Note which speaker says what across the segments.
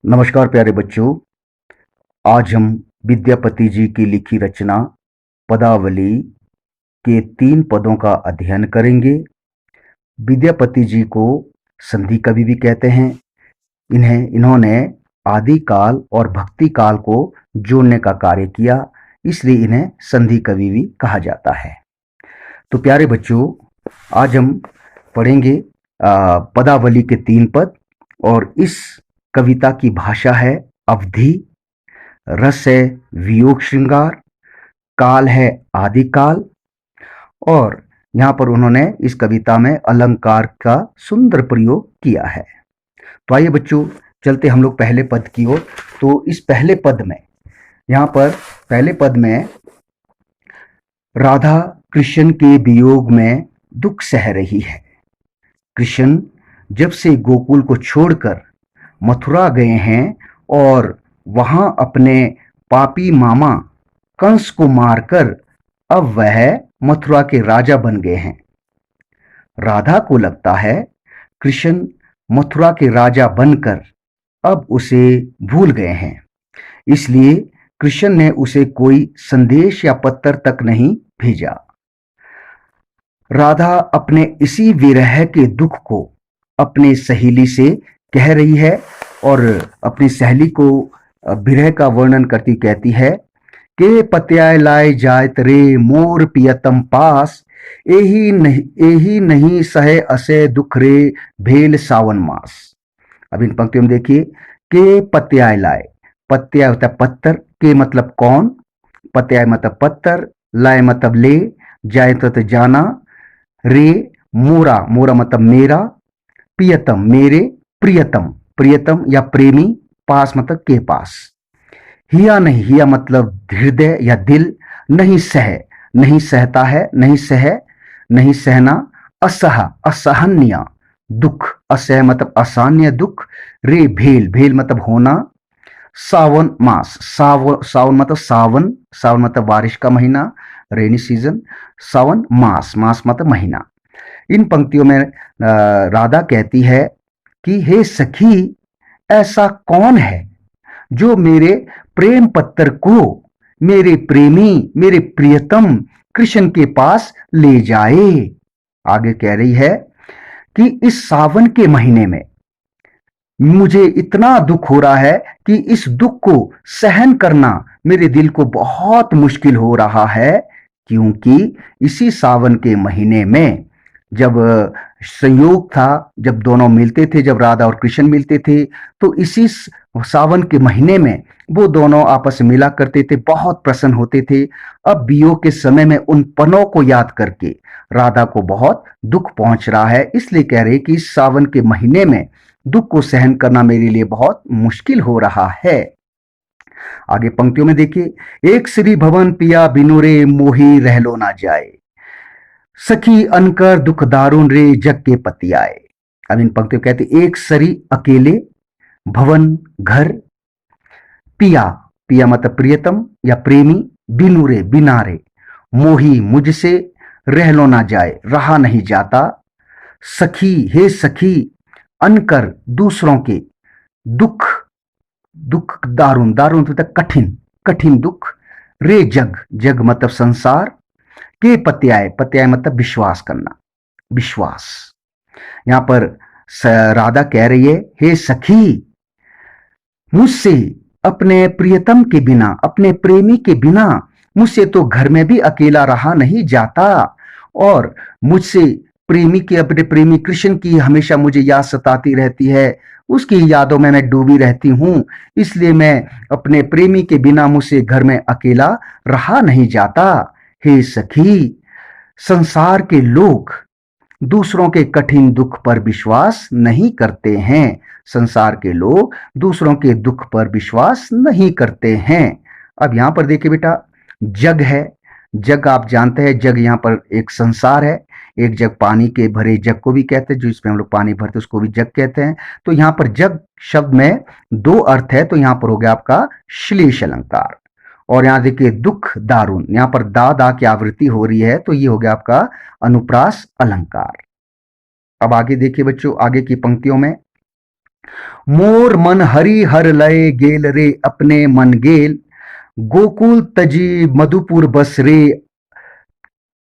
Speaker 1: नमस्कार प्यारे बच्चों। आज हम विद्यापति जी की लिखी रचना पदावली के 3 पदों का अध्ययन करेंगे। विद्यापति जी को संधि कवि भी कहते हैं। इन्होंने आदि काल और भक्ति काल को जोड़ने का कार्य किया, इसलिए इन्हें संधि कवि भी कहा जाता है। तो प्यारे बच्चों, आज हम पढ़ेंगे पदावली के 3 पद, और इस कविता की भाषा है अवधि, रस है वियोग श्रृंगार, काल है आदिकाल, और यहाँ पर उन्होंने इस कविता में अलंकार का सुंदर प्रयोग किया है। तो आइए बच्चों, चलते हम लोग पहले पद की ओर। तो इस पहले पद में, यहाँ पर पहले पद में राधा कृष्ण के वियोग में दुख सह रही है। कृष्ण जब से गोकुल को छोड़कर मथुरा गए हैं और वहां अपने पापी मामा कंस को मारकर अब वह मथुरा के राजा बन गए हैं। राधा को लगता है कृष्ण मथुरा के राजा बनकर अब उसे भूल गए हैं, इसलिए कृष्ण ने उसे कोई संदेश या पत्र तक नहीं भेजा। राधा अपने इसी विरह के दुख को अपनी सहेली से कह रही है, और अपनी सहेली को विरह का वर्णन करती कहती है के पत्याय लाए जायत रे मोर पियतम पास, एही नहीं सहे असे दुख रे भेल सावन मास। अब इन पंक्तियों में देखिए, के पत्याय लाए, पत्याय होता है पत्थर, के मतलब कौन, पत्याय मतलब पत्थर, लाए मतलब ले, जायत मतलब जाना, रे मोरा, मोरा मतलब मेरा, प्रियतम मेरे, प्रियतम प्रियतम या प्रेमी, पास मतलब के पास। हिया नहीं, हिया मतलब हृदय या दिल, नहीं सह, नहीं सहता है, नहीं सह, नहीं सहना, असह असहन्य दुख, असह मतलब असान्य दुख, रे भेल, भेल मतलब होना, सावन मास, सावन मतलब सावन, सावन मतलब बारिश का महीना, रेनी सीजन, सावन मास, मास मतलब महीना। इन पंक्तियों में राधा कहती है कि हे सखी, ऐसा कौन है जो मेरे प्रेम पत्र को मेरे प्रेमी, मेरे प्रियतम कृष्ण के पास ले जाए। आगे कह रही है कि इस सावन के महीने में मुझे इतना दुख हो रहा है कि इस दुख को सहन करना मेरे दिल को बहुत मुश्किल हो रहा है, क्योंकि इसी सावन के महीने में जब संयोग था, जब दोनों मिलते थे, जब राधा और कृष्ण मिलते थे, तो इसी सावन के महीने में वो दोनों आपस में मिला करते थे, बहुत प्रसन्न होते थे। अब वियोग के समय में उन पलों को याद करके राधा को बहुत दुख पहुंच रहा है, इसलिए कह रहे कि इस सावन के महीने में दुख को सहन करना मेरे लिए बहुत मुश्किल हो रहा है। आगे पंक्तियों में देखिए, एक श्री भवन पिया बिनु रे मोही रहलो ना जाए, सखी अनकर दुख दारुण रे जग के पति आए। अब इन पंक्तियों कहते, एक सरी अकेले, भवन घर, पिया, पिया मतलब प्रियतम या प्रेमी, बिनु रे बिना रे, मोही मुझसे, रह लो ना जाए रहा नहीं जाता, सखी हे सखी, अनकर दूसरों के, दुख, दुख दारुण, दारुण मतलब कठिन, कठिन दुख, रे जग, जग मतलब संसार, के पत्याय, पत्याय मतलब विश्वास करना, विश्वास। यहां पर राधा कह रही है, हे सखी, मुझसे अपने प्रियतम के बिना, अपने प्रेमी के बिना मुझसे तो घर में भी अकेला रहा नहीं जाता, और मुझसे प्रेमी की, अपने प्रेमी कृष्ण की हमेशा मुझे याद सताती रहती है, उसकी यादों में मैं डूबी रहती हूं, इसलिए मैं अपने प्रेमी के बिना मुझसे घर में अकेला रहा नहीं जाता। हे सखी, संसार के लोग दूसरों के कठिन दुख पर विश्वास नहीं करते हैं, संसार के लोग दूसरों के दुख पर विश्वास नहीं करते हैं। अब यहां पर देखिए बेटा, जग है, जग आप जानते हैं, जग यहां पर एक संसार है, एक जग पानी के भरे जग को भी कहते हैं, जो इसमें हम लोग पानी भरते हैं उसको भी जग कहते हैं। तो यहां पर जग शब्द में 2 अर्थ है, तो यहां पर हो गया आपका श्लेष अलंकार। और यहां देखिए दुख दारुण, यहां पर दा दा की आवृत्ति हो रही है, तो ये हो गया आपका अनुप्रास अलंकार। अब आगे देखिए बच्चों, आगे की पंक्तियों में मोर मन हरि हर लय गेल रे अपने मन गेल, गोकुल तजी मधुपुर बस रे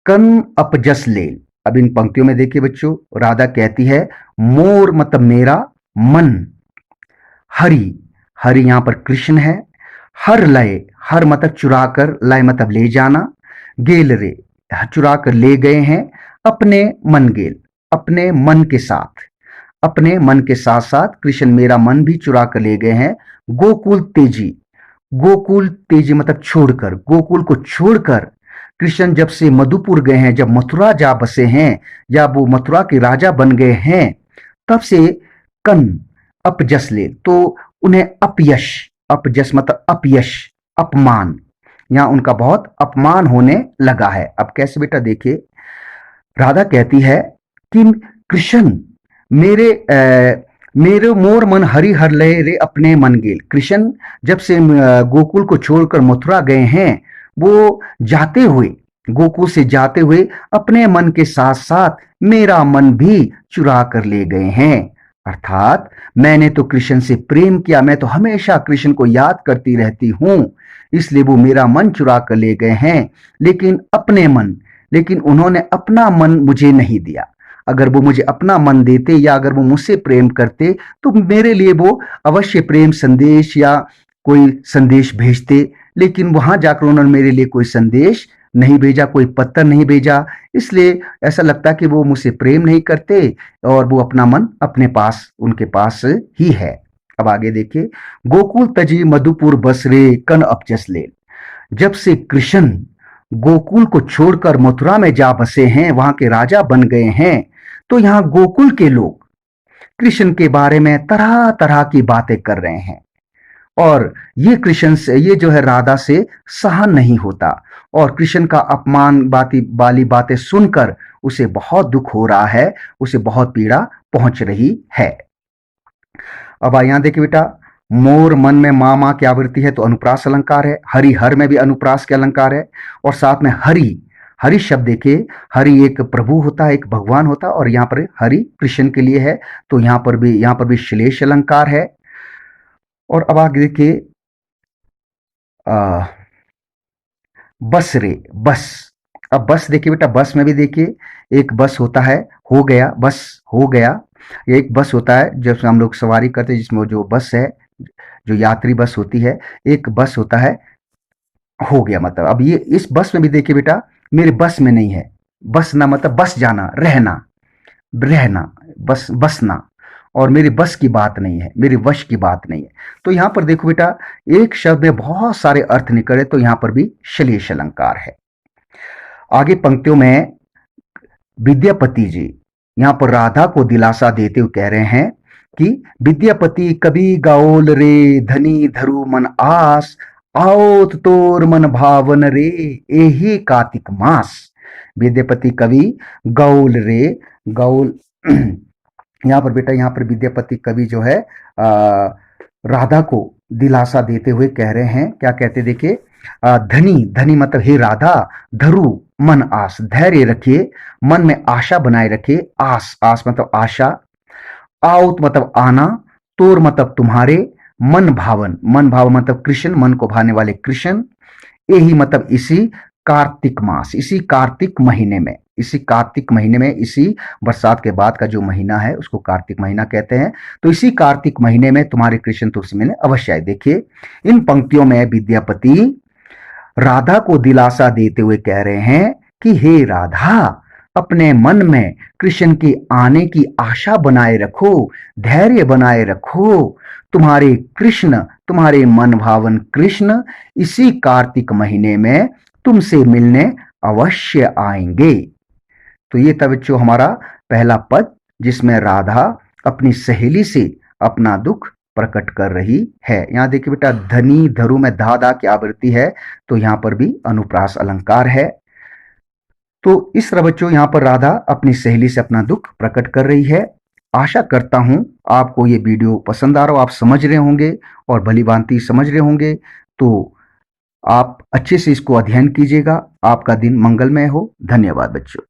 Speaker 1: कन अपजस लेल। अब इन पंक्तियों में देखिए बच्चों, राधा कहती है मोर मतलब मेरा, मन, हरि, हरि यहां पर कृष्ण है, हर लय, हर मतलब चुरा कर, लय मतलब ले जाना, गेल रे चुरा कर ले गए हैं, अपने मन गेल, अपने मन के साथ, अपने मन के साथ साथ कृष्ण मेरा मन भी चुरा कर ले गए हैं। गोकुल तेजी, गोकुल तेजी मतलब छोड़कर, गोकुल को छोड़कर कृष्ण जब से मधुपुर गए हैं, जब मथुरा जा बसे हैं, या वो मथुरा के राजा बन गए हैं, तब से कन अपजस ले, तो उन्हें अपयश, अपजस मतलब अपयश, अपमान, यहां उनका बहुत अपमान होने लगा है। अब कैसे बेटा देखिए, राधा कहती है कि कृष्ण मेरे मेरे मोर मन हरि हर लय रे अपने मन गेल। कृष्ण जब से गोकुल को छोड़कर मथुरा गए हैं, वो जाते हुए, गोकुल से जाते हुए अपने मन के साथ साथ मेरा मन भी चुरा कर ले गए हैं। अर्थात मैंने तो कृष्ण से प्रेम किया, मैं तो हमेशा कृष्ण को याद करती रहती हूं, इसलिए वो मेरा मन चुरा कर ले गए हैं। लेकिन अपने मन, लेकिन उन्होंने अपना मन मुझे नहीं दिया। अगर वो मुझे अपना मन देते, या अगर वो मुझसे प्रेम करते, तो मेरे लिए वो अवश्य प्रेम संदेश या कोई संदेश भेजते। लेकिन वहां जाकर उन्होंने मेरे लिए कोई संदेश नहीं भेजा, कोई पत्र नहीं भेजा, इसलिए ऐसा लगता कि वो मुझसे प्रेम नहीं करते और वो अपना मन अपने पास, उनके पास ही है। अब आगे देखिए, गोकुल तजी मधुपुर बसरे कन अपजस ले। जब से कृष्ण गोकुल को छोड़कर मथुरा में जा बसे हैं, वहां के राजा बन गए हैं, तो यहां गोकुल के लोग कृष्ण के बारे में तरह तरह की बातें कर रहे हैं, और ये कृष्ण से, ये जो है राधा से सहन नहीं होता, और कृष्ण का अपमान बाती वाली बातें सुनकर उसे बहुत दुख हो रहा है, उसे बहुत पीड़ा पहुंच रही है। अब यहां देखिए बेटा, मोर मन में माँ की आवृत्ति है तो अनुप्रास अलंकार है, हरि हर में भी अनुप्रास के अलंकार है, और साथ में हरि, हरि शब्द देखिए, हरि एक प्रभु होता है, एक भगवान होता है, और यहाँ पर हरि कृष्ण के लिए है, तो यहाँ पर भी श्लेष अलंकार है। और अब आगे देखिए, बस रे, बस। अब बस देखिए बेटा, बस में भी देखिए एक बस होता है, हो गया, बस हो गया। एक बस होता है जब हम लोग सवारी करते हैं, जिसमें जो बस है, जो यात्री बस होती है, एक बस होता है, हो गया मतलब। अब ये इस बस में भी देखिए बेटा, मेरे बस में नहीं है, बसना मतलब बस जाना, रहना, रहना, बस बसना, और मेरी बस की बात नहीं है, मेरे वश की बात नहीं है। तो यहां पर देखो बेटा, एक शब्द में बहुत सारे अर्थ निकले, तो यहां पर भी श्लेष अलंकार है। आगे पंक्तियों में विद्यापति जी यहां पर राधा को दिलासा देते हुए कह रहे हैं कि विद्यापति कवि गाओल रे धनी धरु मन आस, आओत तोर मन भावन रे एही कार्तिक मास। विद्यापति कवि गौल रे, गौल यहाँ पर बेटा, यहाँ पर विद्यापति कवि जो है राधा को दिलासा देते हुए कह रहे हैं, क्या कहते देखिए, धनी, धनी मतलब हे राधा, धरु मन आस, धैर्य रखिए, मन में आशा बनाए रखिए, आस, आस मतलब आशा, आउत मतलब आना, तोर मतलब तुम्हारे, मन भावन, मन भाव मतलब कृष्ण, मन को भाने वाले कृष्ण, यही मतलब इसी कार्तिक मास, इसी कार्तिक महीने में, इसी कार्तिक महीने में, इसी बरसात के बाद का जो महीना है उसको कार्तिक महीना कहते हैं। तो इसी कार्तिक महीने में तुम्हारे कृष्ण तुलसी मिलने अवश्य आए। देखिए इन पंक्तियों में विद्यापति राधा को दिलासा देते हुए कह रहे हैं कि हे राधा, अपने मन में कृष्ण के आने की आशा बनाए रखो, धैर्य बनाए रखो, तुम्हारे कृष्ण, तुम्हारे मन भावन कृष्ण इसी कार्तिक महीने में तुमसे मिलने अवश्य आएंगे। तो ये था बच्चों हमारा पहला पद, जिसमें राधा अपनी सहेली से अपना दुख प्रकट कर रही है। यहां देखिए बेटा, धनी धरु में धा धा की आवृत्ति है, तो यहां पर भी अनुप्रास अलंकार है। तो इस तरह बच्चों यहां पर राधा अपनी सहेली से अपना दुख प्रकट कर रही है। आशा करता हूं आपको ये वीडियो पसंद आ रहा हो, आप समझ रहे होंगे और भली भांति समझ रहे होंगे। तो आप अच्छे से इसको अध्ययन कीजिएगा। आपका दिन मंगलमय हो। धन्यवाद बच्चों।